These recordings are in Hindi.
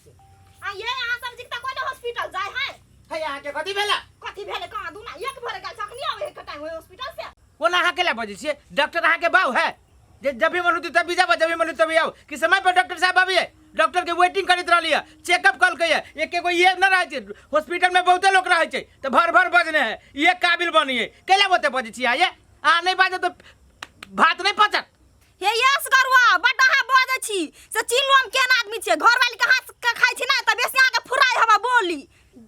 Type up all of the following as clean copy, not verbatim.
से आ ये यहाँ सब जितना कोई हॉस्पिटल जाए है यहाँ के कथी भेला कथी भेले कहाँ दूना एक भरे गल सकनी आवे के टाइम हॉस्पिटल से वो ना के ला बजे छे डॉक्टर के बाऊ है जब भी मन तब भी जाबो जब भी मन तभी आओ कि समय पर डॉक्टर साहब आबिए डॉक्टर के वेटिंग करत रहलिए चेकअप कल के एक एगो ये न रहे छे हॉस्पिटल में बहुते लोग रहे छे तो भर भर बजने है ये काबिल बनिए केला बोते बजे छी ये आ नहीं बाजे तो भात नहीं पचत हे यस करवा बड़ा हा बजे छी से चिन्हलो हम केन आदमी छे घर वाली के हाथ का खाइ छी ना त बेसी आके फुराई हवा बोली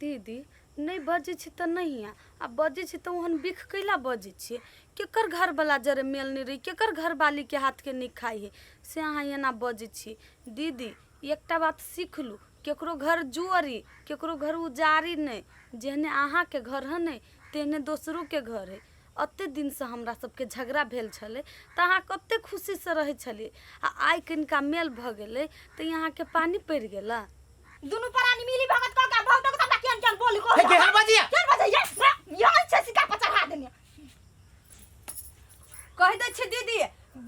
दीदी नहीं बजे छी त नहीं आ बजे छी त ओहन बिख कैला बजे छी केकर घर वाला जरे मेल नहीं रही केकर घर वाली के हाथ के नहीं खाई है से अहाँ एना बजे छी दीदी एकटा बात सीख लू केकरो घर जुअरी केकरो घर उजारी नहीं जेहने अहाँ के घर है नहीं तेहने दोसरो के घर है अते दिन से हमरा सबके झगड़ा भेल छले त अहाँ कते खुशी से रहे छले आ आइ कनिका मेल भ गेले त यहाँ के पानी पड़ गेला दुनु परानी मिली भगत का बहुत तक हमरा केन केन बोली को हे के हर बजिया केन बजे ये से सिका पचढ़ा देने कह दे छी दीदी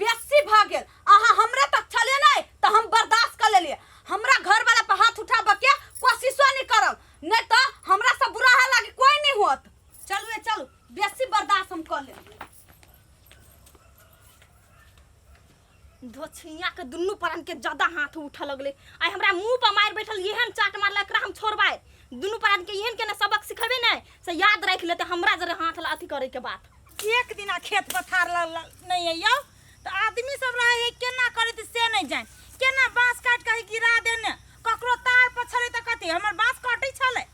बेसी भ गेल अहाँ हमरे तक छले नहीं त हम बर्दाश्त कर लेलिए हमरा घर वाला पे हाथ उठाब के कोशिशो नहीं करब नहीं त हमरा से बुरा हाल लागे कोई नहीं होत चलू चलू बेसी बर्दाश्त हम कर ले धोछिया के दुनु परन के ज्यादा हाथ उठा लगले आई हमरा मुंह पर मार बैठल येहन चाट मारला एकरा हम छोड़बाय दुनु परन के येहन के ना सबक सिखेबे नै से याद रख लेते हमरा जरे हाथ ला अथी करे के बात एक दिना खेत पथार नहीं है यो तो आदमी सब रहे केना करे से नहीं जान केना बांस काट के गिरा देने ककरो तार पछरे त कथि हमर बांस काटै छले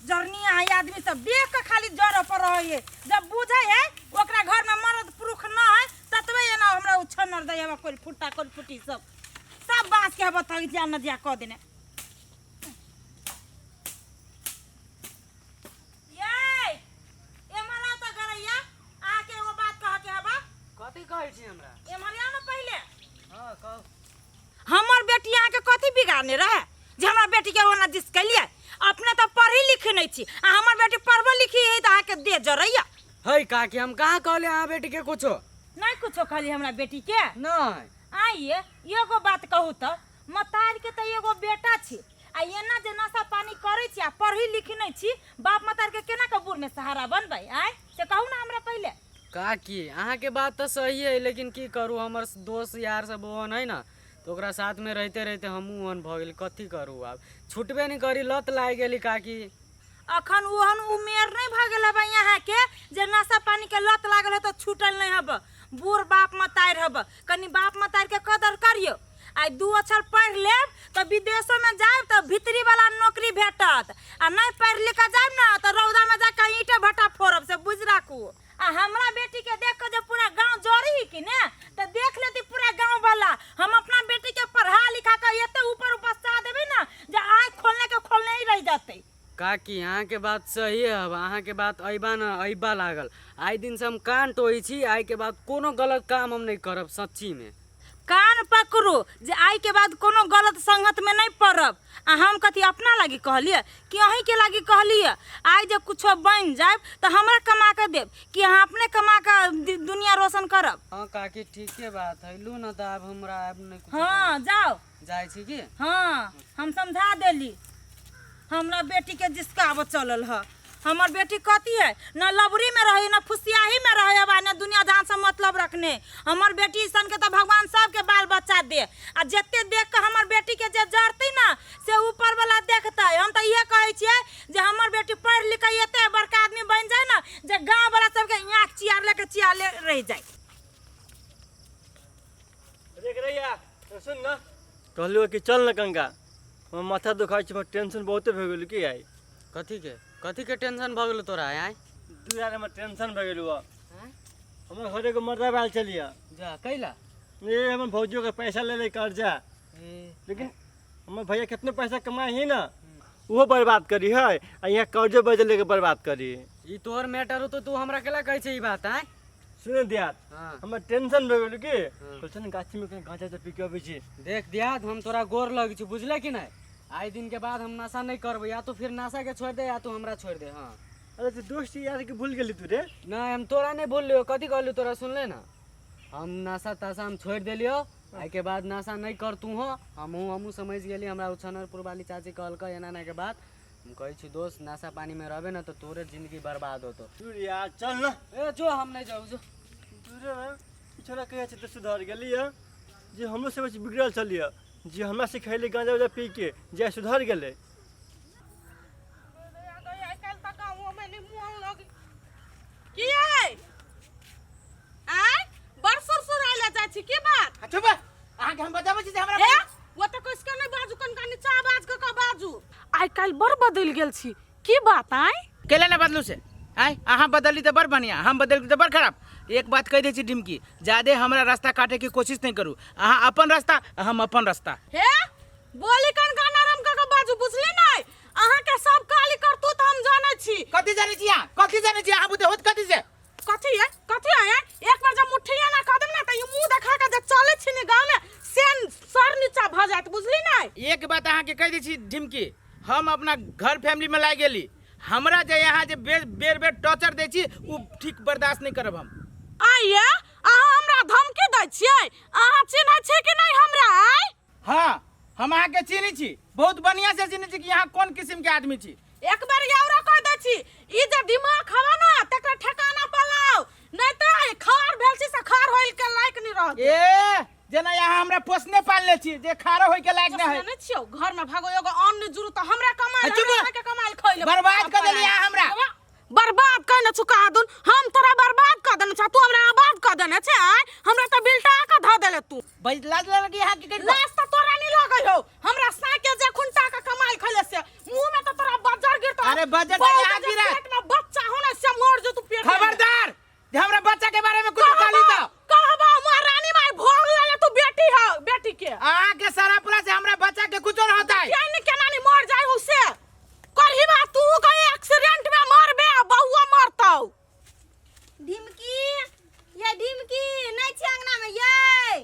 जर्निया है आदमी सब देख के खाली जड़ पर रहे जब बुझे है ओकरा घर में मर्द पुरुष न है ततबे ना हमरा उछनर दयवा कोई फुट्टा कोई फुटी सब बांस के बता दिया न दिया क देने हमर बेटी यहाँ के कथी बिगाड़ने रहे जे हमर बेटी के ओना जिस के लिए अपने तो पढ़ी लिखी नहीं छी आ हमर बेटी पढ़बो लिखी है त आके दे जरैया है काकी हम कहाँ कहले आ बेटी के कुछो नहीं कुछो खाली हमरा बेटी के नहीं आइए एगो बात कहू त मतार के त एगो बेटा छी आ एना जे नशा पानी करे छी आ पढ़ी लिखी नहीं छी बाप मतार के केना के बूढ़ में सहारा बनबै आय से कहू ना हमरा पहले काकी अहाँ के बात तो सही है लेकिन की करू हमर दोस्त यार सब ओहन है ना तो ओकरा साथ में रहते रहते हमहू ओहन भ गेल कथी करू अब छुटबे नहीं करी लत लाग गेली काकी अखन ओहन उमेर नहीं भ गेल बा यहाँ के जे नशा पानी के लत लागल है तो छूटल नहीं हब बूढ़ बाप मतार हब कनी बाप मतार के कदर करियो आई 2 अक्षर पढ़ लेब तो विदेशों में जाए तो भीतरी वाला नौकरी भेटत आ नहीं पढ़ लिख जाए ना तो रौदा में जाके ईंटे भट्टा फोड़ब से बुझ राखू आ हमरा बेटी के देख के जो पूरा गांव जोड़ी ही कि ने तो देख लेती पूरा गांव वाला हम अपना बेटी के पढ़ा लिखा के एते ऊपर उपस्था देबे ना जे आँख खोलने के खोलने ही रह जाते काकी यहाँ के बात सही है अब अहाँ के बात अइबा न अइबा लागल आई दिन से हम कान टोई छी आई के बाद कोनो गलत काम हम नहीं करब सच्ची में कान पकड़ो जे आई के बाद कोनो गलत संगत में नहीं पड़ब आ हम कथी अपना लागी कहलिए कि अहीं के लागी कहलिए आई जब कुछो बन जाए तो हमरा कमा के देब कि अहाँ अपने कमा के दुनिया रोशन करब हाँ काकी ठीक है बात है लू न त अब हमरा अब नहीं कुछ हाँ जाओ जाय छी की हाँ हम समझा देली हमरा बेटी के जिसका चलल है हमर बेटी कथी है न लबरी में रहे न फुसियाही में रहे अब न दुनिया जहां से मतलब रखने हमर बेटी सन के तो भगवान सब के बाल बच्चा दे आ जते देख के हमर बेटी के जे जरती ना से ऊपर वाला देखता है हम तो ये कहे छिए जे हमर बेटी पढ़ लिख के एते बड़का आदमी बन जाए ना जे गांव वाला सब के आंख चियार लेके चियार ले रह जाए देख रहिया सुन ना कहलियो कि चल न कंगा हम माथा दुखाई छ टेंशन बहुते भ गेल की आई कथी के टेंशन भ गेल तोरा आय दू यार में टेंशन भ गेल हमर घरे को मर्दा बाल चलिया जा कैला ये हमर भौजियो के पैसा ले ले कर्जा लेकिन हमर भैया कितने पैसा कमाए ही ना वो बर्बाद करी है आ यहाँ कर्जे बजे लेके बर्बाद करी ई तोहर मैटर हो तो तू हमरा केला कहै छै ई बात आय सुन दियात हाँ। हमर टेंशन भ गेल की चल गाछी में कहीं गांजा से पी के आबै छी देख दियाद हम तोरा गोर लग छी बुझले कि नहीं आई दिन के बाद हम नशा नहीं करब या तो फिर नशा के छोड़ दे या तो हमरा छोड़ दे हाँ अरे तो दोस्त यार के भूल गेली तू रे नहीं हम तोरा नहीं भूल लियो कथी कहलू तोरा सुन ले ना हम नशा तशा हम छोड़ दिलियो आई के बाद नशा नहीं कर तू हो हमहू समझ गेली हमरा उछनरपुर वाली चाची कहलक एना के बाद हम कहै छी दोस्त नशा पानी में रहबे ना तो तोरे जिंदगी बर्बाद होतो तू यार चल ना ए जो हम नहीं जाऊ जो दूरे छोरा कहे छै त सुधर गेलिए जे हमरो से बिगड़ल चलिए जे हमरा सिखैले गांजा उजा पी के जे सुधर गेले की बात चुप अहाँ के हम बताबै छी जे हमरा ए वो तो कुछ के नहीं बाजू कन का नीचा आवाज का बाजू आई काल बर बदल गेल छी की बात आई केले ना बदलू से आय अहाँ बदली तो बड़ बढ़िया हम बदल तो बड़ खराब एक बात कह दै छी ढिमकी ज्यादा हमरा रास्ता काटे की कोशिश नहीं करू अहाँ अपन रास्ता हम अपन रास्ता हे बोली कन का नरम का बाजू बुझली नहीं अहाँ के सब काली करतू त हम जानै छी कथि जानै छी अहाँ कथि जानै छी अहाँ बुझे होत कथि से कथी है एक बार जब मुठिया ना कदम ना त ई मुंह देखा के जे चले छी ने गांव में सेन सर नीचा भ जात बुझली नहीं एक बात अहाँ के कह दै छी ढिमकी हम अपना घर फैमिली में लाग गेली हमरा जे यहाँ जे बेर बेर टॉर्चर दै छी उ ठीक बर्दाश्त नहीं करब हम आइए अहाँ हमरा धमकी दै छियै अहाँ चिन्है छी कि नहीं हमरा आइ हाँ हम अहाँ के चिन्है छी बहुत बढ़िया से चिन्है छी कि यहाँ कौन किस्म के आदमी छी एक बार यावरा कह दै छी ई जे दिमाग हवा ना तकर ठिकाना पलाओ नहीं त खार भेल छी से खार होइल के लायक नहीं रह ए जना यहाँ हमरा पोसने पालने छी जे खारा होय के लायक नहीं है नहीं छियो घर में भागो एगो अन्न जुरू त हमरा कमाल चुप। हमरा के कमाल खइले बर्बाद कर देली अहाँ हमरा बर्बाद कइने चुका दुन हम तोरा बर्बाद कर देने छ तू हमरा आबाद कर देने छ हमरा त बिल्टा का ध देले तू भाई लाज लगी यहाँ की लाज त तोरा नहीं लगै हो हमरा साइकिल जे खुंटा का कमाल खइले से मुंह में त तोरा बजर गिरतो अरे बजर नहीं यहाँ गिरा पेट में बच्चा होने से मर जो तू पेट में। खबरदार जे हमरा बच्चा के बारे में कुछ गाली तो कहबा महारानी माई भोग ले तू बेटी है बेटी के अहाँ के सारा पुरा से हमरा बच्चा के कुछ न होता है यानी केना नहीं मर जाए उसे करही बा तू गई एक्सीडेंट में मर बे बहुआ मरतौ ढिमकी ये ढिमकी नहीं छी अंगना में ये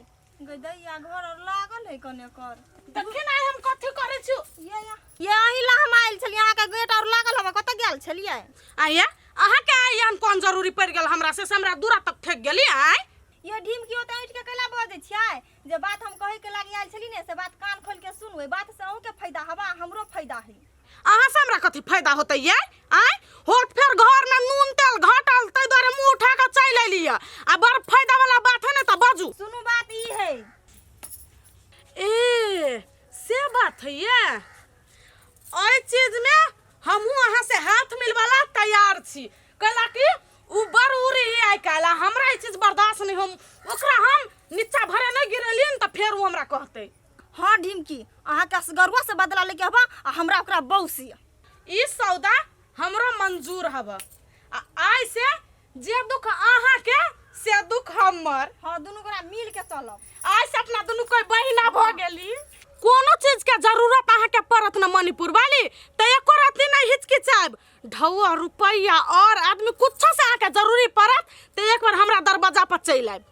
गदैया घर और लागल है कने कर देखे ना हम कथि करे छु ये अही ला हम आइल छलिए अहाँ के गेट और लागल हम कत गेल छलिए आइए अहाँ के आइयन कोन जरूरी पड़ गेल हमरा से हमरा दूरा तक ठेक गेली आइ ये ढिमकी होते उठ के कैला बजे छियै जे बात हम कहे के लागी आइल छली ने से बात कान खोल के सुनवे बात से अहू के फायदा हवा हमरो फायदा है अहाँ से हमरा कथि फायदा होतै ये आइ होत फिर घर में नून तेल घटल तै द्वारे मुंह उठा के चल एलिए आ बड़ फायदा वाला बात है ना त बाजू सुनू बात ई है ए से बात है ये ओइ चीज में हमहू अहाँ से हाथ मिलवाला तैयार छी कहला कि उ बरूरी आइ काला हमरा ई चीज बर्दाश्त नहीं हम ओकरा हम नीचा भरे नहीं गिरलिन त फिर उ हमरा कहते हां ढिमकी अहाँ के असगरुआ से बदला लेके हवा आ हमरा ओकरा बौसी ई सौदा हमरो मंजूर हबा आ आइ से जे दुख अहाँ के से दुख हमर हां दुनू गोरा मिल के चलब आज से अपना दुनू कोई बहिना भ गेली कोनो चीज के जरूरत अहाँ के पड़त न मणिपुर वाली त एको राती नहीं हिचकिचाब ढौआ रुपया और आदमी कुछ से अहाँ के जरूरी पड़त त एक बार हमरा दरवाजा पर चल आब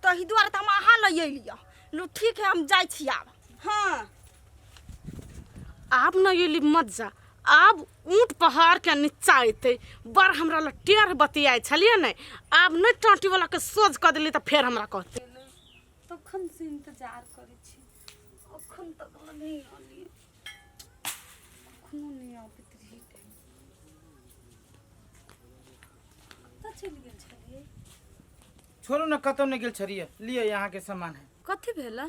तही द्वारे त हम अहाँ ल एलिया लो ठीक है हम जाय छी आब हां आब न एली मत जा आब ऊंट पहाड़ के नीचा अइते बड़ हमरा ल टेढ़ बतियाय छलिए न आब नहीं टांटी वाला के सोच क देली त फिर हमरा कहते तखन से इंतजार करे छी अखन तक नहीं आली कखनो नहीं आबैत रही कतऽ चलि गेल छलिए छोड़ू ना कतौ नहीं गेल छरिए लिए यहाँ के सामान है कथी भेला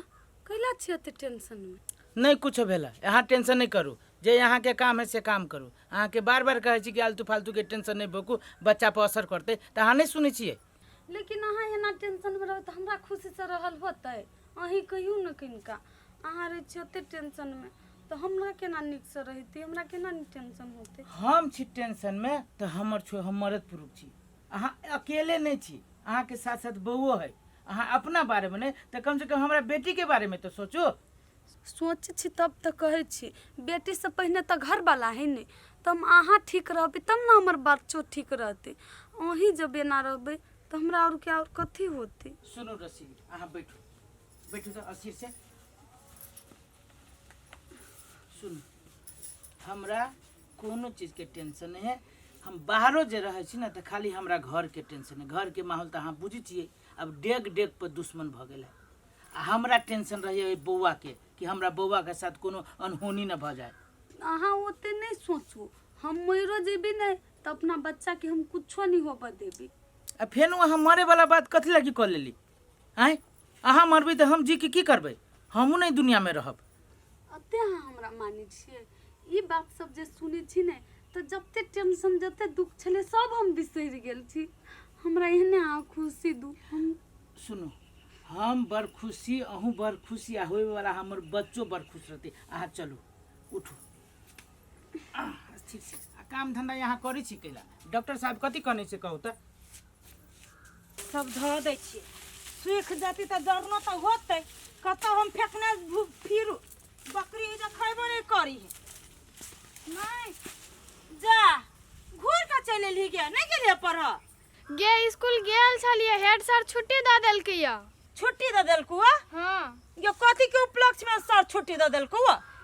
कैला छी एते टेंशन में नहीं कुछ भेला यहाँ टेंशन नहीं करू जे यहाँ के काम है से काम करू अहाँ के बार बार कहे छी कि आलतू फालतू के टेंशन नहीं भोकू बच्चा पर असर करते तो अहाँ नहीं सुनै छियै लेकिन अहाँ एना टेंशन में रहब त हमरा खुशी से रहल होतै अहीं कहियो न किनका अहाँ रहे छी ओते टेंशन में तो हमरा केना निक से रहिती हमरा केना टेंशन होते हम छी टेंशन में तो हम मरद पुरुष छी अहाँ अकेले नहीं छी अहाँ के साथ साथ बउओ है अहाँ अपना बारे में नहीं तो कम से कम हमारा बेटी के बारे में तो सोचो सोचे छी तब तो कहे छी बेटी से पहले तो घर वाला है नहीं तब अहाँ ठीक रहबे तब ना हमर बच्चो ठीक रहते अहीं जब एना रहबे तो हमरा और क्या और कथी होते सुनो रसी अहाँ बैठो बैठो तो अस्थिर से सुन हमरा कोनो चीज के टेंशन नहीं है हम बाहरों जे रहे छी ना तो खाली हमरा घर के टेंशन है घर के माहौल तो अहाँ बुझी छियै अब डेग डेग पर दुश्मन भ गेल है हमरा टेंशन रही बौआ के कि हमरा बौआ के साथ कोनो अनहोनी न भ जाए। अहाँ ओते नहीं सोचू, हम मरो जेबी नहीं तो अपना बच्चा के हम कुछो नहीं होबे देबी। आ फेन अहाँ मरे वाला बात कथी लगी कर लेली? आय अहाँ मरबी तो हम जी के की करबै? हमहू नहीं दुनिया में रहब। अते अहाँ हमरा मानी छियै, ई बात सब जे सुनी छी ने तो जते टेंशन जते दुख छले सब हम बिसरि गेल छी। हमरा एहने आ खुशी दू हम सुनो, हम बड़ खुशी, अहूँ बड़ खुशी, आ होए वाला हमर बच्चो बड़ खुश रहते। अहाँ चलू उठू। ठीक छै, आ काम धंधा यहाँ करै छी कैला? डॉक्टर साहब कथी कहने से कहू तऽ? सब धो दै छियै, सूख जाती तो जरना तो होते, कतौ हम फेंकने फिरू, बकरी जे खैबो नहीं करी है। नहीं जा घूर के चले ली गया, नहीं गेलिए पढ़? गे स्कूल गेल छलिए, हेड सर छुट्टी दे देलकै या। छुट्टी दे देलकू? हां ये कथी के उपलक्ष्य में सर छुट्टी दे देलकू?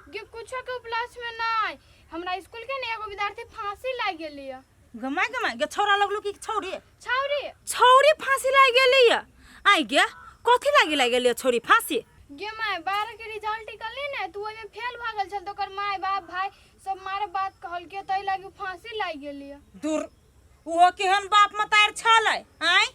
गे कुछो के उपलक्ष्य में नहीं, हमरा स्कूल के ने एगो विद्यार्थी फांसी लाग गेली या। गमाय गमाय गे छौरा लगलू कि छौरी? छौरी छौरी फांसी लाग गेली है। आई गे कथी लाग गेली छौरी फांसी? गे माय 12 के रिजल्ट निकलली ने तू ओइ में फेल भ गेल छल, तो ओकर माय बाप भाई सब मारे बात कहल के तै लागी फांसी लाग गेली या। दूर वो केहन बाप मतार छलै? आई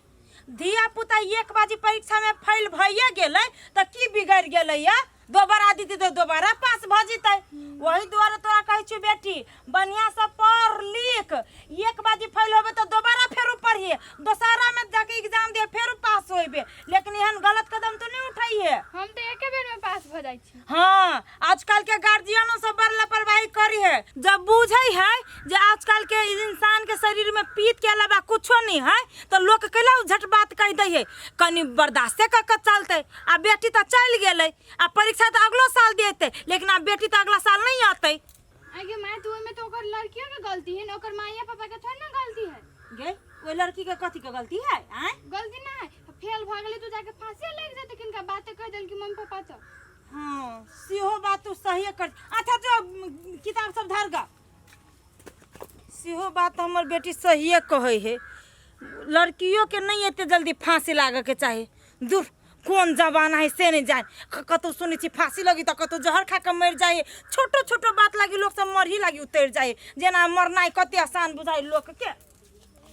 धिया पुता 1 बाजी परीक्षा में फेल भइए गेलै त की बिगड़ गेलै या? दोबारा दीदी तो दोबारा पास भ जितै। वही द्वारा तोरा कहै छी बेटी बढ़िया से पढ़ लिख, 1 बाजी फेल होबे तो दोबारा फेरो पढ़िए, दोसरा में जाके एग्जाम दे फेरो पास होइबे, लेकिन एहन गलत कदम तो नहीं उठाइए। हम तो एके बेर में पास भ जाई छी। हाँ आजकल के गार्जियनों से बड़ लापरवाही करी है। जब बुझे है जे आजकल के इंसान के शरीर में पीत के अलावा कुछो नहीं है तो लोग कैला झट बात कह दे है, कनी बर्दाश्त कर चलते। आ बेटी तो चल गेलै, आ परीक्षा तो अगलो साल देते, लेकिन आ बेटी तो अगला साल नहीं आते। आगे मैं तू में तो ओकर लड़कियों के गलती है, ओकर माया पापा के थोड़ी ना गलती है। गे वो लड़की के कथी के गलती है? आय गलती ना है, फेल भ गेली तू जाके फांसी लग जाते, किनका बात कह देल कि मम्मी पापा तो। हाँ सेहो बात तू सही कर। अच्छा जो किताब सब धर गा, सेहो बात हमर बेटी सही कहे है। लड़कियों के नहीं एते जल्दी फांसी लागे के चाहे। दूर कौन जमाना है से नहीं जाए, कतौ सुनी छी फांसी लगी तो कतौ जहर खा के मर जाए। छोटो छोटो बात लगी लोग सब मर ही लगी उतर जाए, जेना मरना कते आसान बुझाई लोग के।